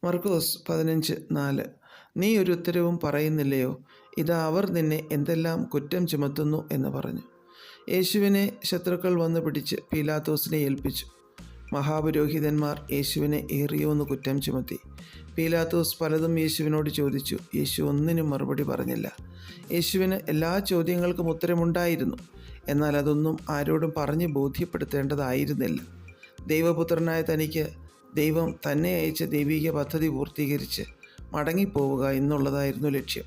മർക്കോസ് 15:4. നീ ഒരു ഉത്തരവും പറയുന്നില്ലയോ? ഇതാ അവർ നിന്നെ എന്തെല്ലാം കുറ്റം ചുമത്തുന്നു എന്ന് പറഞ്ഞു. യേശുവിനെ ശത്രുക്കൾ വന്ന് പിടിച്ച് പീലാത്തോസിനെ ഏൽപ്പിച്ചു. മഹാപുരോഹിതന്മാർ യേശുവിനെ ഏറിയോന്ന് കുറ്റം ചുമത്തി. പീലാത്തോസ് പലതും യേശുവിനോട് ചോദിച്ചു. യേശു ഒന്നിനും മറുപടി പറഞ്ഞില്ല. യേശുവിന് എല്ലാ ചോദ്യങ്ങൾക്കും ഉത്തരമുണ്ടായിരുന്നു. എന്നാൽ അതൊന്നും ആരോടും പറഞ്ഞ് ബോധ്യപ്പെടുത്തേണ്ടതായിരുന്നില്ല. ദൈവപുത്രനായ തനിക്ക് ദൈവം തന്നെ അയച്ച ദൈവിക പദ്ധതി പൂർത്തീകരിച്ച് മടങ്ങിപ്പോവുക എന്നുള്ളതായിരുന്നു ലക്ഷ്യം.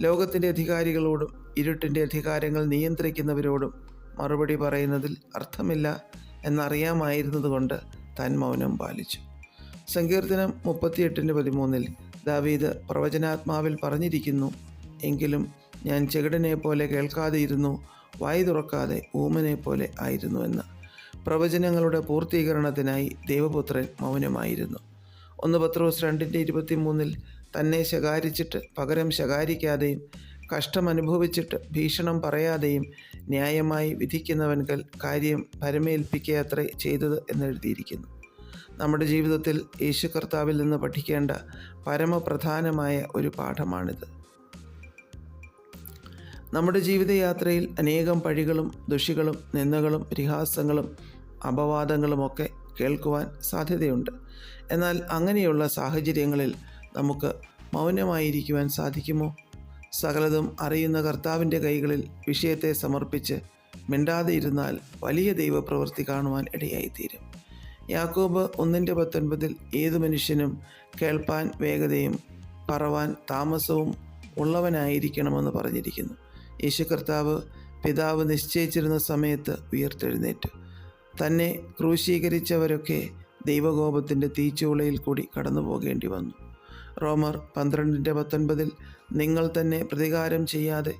ലോകത്തിൻ്റെ അധികാരികളോടും ഇരുട്ടിൻ്റെ അധികാരങ്ങൾ നിയന്ത്രിക്കുന്നവരോടും മറുപടി പറയുന്നതിൽ അർത്ഥമില്ല എന്നറിയാമായിരുന്നതുകൊണ്ട് താൻ മൗനം പാലിച്ചു. സങ്കീർത്തനം 38:13 ദാവീദ് പ്രവചനാത്മാവിൽ പറഞ്ഞിരിക്കുന്നു, എങ്കിലും ഞാൻ ചെകിടനെ പോലെ കേൾക്കാതെയിരുന്നു, വായ് തുറക്കാതെ ഊമനെ പോലെ ആയിരുന്നു എന്ന്. പ്രവചനങ്ങളുടെ പൂർത്തീകരണത്തിനായി ദൈവപുത്രൻ മൗനമായിരുന്നു. 1 പത്രോസ് 2:23 തന്നെ ശകാരിച്ചിട്ട് പകരം ശകാരിക്കാതെയും കഷ്ടമനുഭവിച്ചിട്ട് ഭീഷണം പറയാതെയും ന്യായമായി വിധിക്കുന്നവൻകൽ കാര്യം പരമേൽപ്പിക്കുകയത്രേ ചെയ്തത് എന്നെഴുതിയിരിക്കുന്നു. നമ്മുടെ ജീവിതത്തിൽ യേശു കർത്താവിൽ നിന്ന് പഠിക്കേണ്ട പരമപ്രധാനമായ ഒരു പാഠമാണിത്. നമ്മുടെ ജീവിതയാത്രയിൽ അനേകം പഴികളും ദുഷികളും നിന്ദകളും പരിഹാസങ്ങളും അപവാദങ്ങളുമൊക്കെ കേൾക്കുവാൻ സാധ്യതയുണ്ട്. എന്നാൽ അങ്ങനെയുള്ള സാഹചര്യങ്ങളിൽ നമുക്ക് മൗനമായിരിക്കുവാൻ സാധിക്കുമോ? സകലതും അറിയുന്ന കർത്താവിൻ്റെ കൈകളിൽ വിഷയത്തെ സമർപ്പിച്ച് മിണ്ടാതെ ഇരുന്നാൽ വലിയ ദൈവപ്രവൃത്തി കാണുവാൻ ഇടയായിത്തീരും. യാക്കോബ് 1:19 ഏതു മനുഷ്യനും കേൾപ്പാൻ വേഗതയും പറവാൻ താമസവും ഉള്ളവനായിരിക്കണമെന്ന് പറഞ്ഞിരിക്കുന്നു. യേശു കർത്താവ് പിതാവ് നിശ്ചയിച്ചിരുന്ന സമയത്ത് ഉയർത്തെഴുന്നേറ്റു. തന്നെ ക്രൂശീകരിച്ചവരൊക്കെ ദൈവകോപത്തിൻ്റെ തീച്ചൂളയിൽ കൂടി കടന്നു പോകേണ്ടി വന്നു. റോമർ 12:19 നിങ്ങൾ തന്നെ പ്രതികാരം ചെയ്യാതെ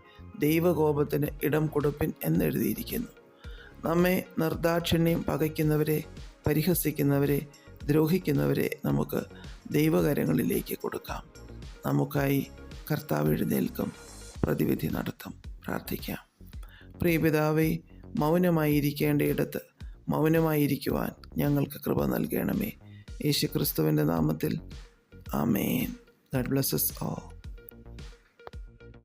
ദൈവകോപത്തിന് ഇടം കൊടുപ്പിൻ എന്നെഴുതിയിരിക്കുന്നു. നമ്മെ നിർദാക്ഷിണ്യം പകയ്ക്കുന്നവരെ, പരിഹസിക്കുന്നവരെ, ദ്രോഹിക്കുന്നവരെ നമുക്ക് ദൈവകരങ്ങളിലേക്ക് കൊടുക്കാം. നമുക്കായി കർത്താവ് എഴുന്നേൽക്കും, പ്രതിവിധി നടത്തും. പ്രാർത്ഥിക്കാം. പ്രിയപിതാവേ, മൗനമായിരിക്കേണ്ടയിടത്ത് മൗനമായിരിക്കുവാൻ ഞങ്ങൾക്ക് കൃപ നൽകണമേ. യേശു ക്രിസ്തുവിൻ്റെ നാമത്തിൽ ആമേൻ. God bless us all.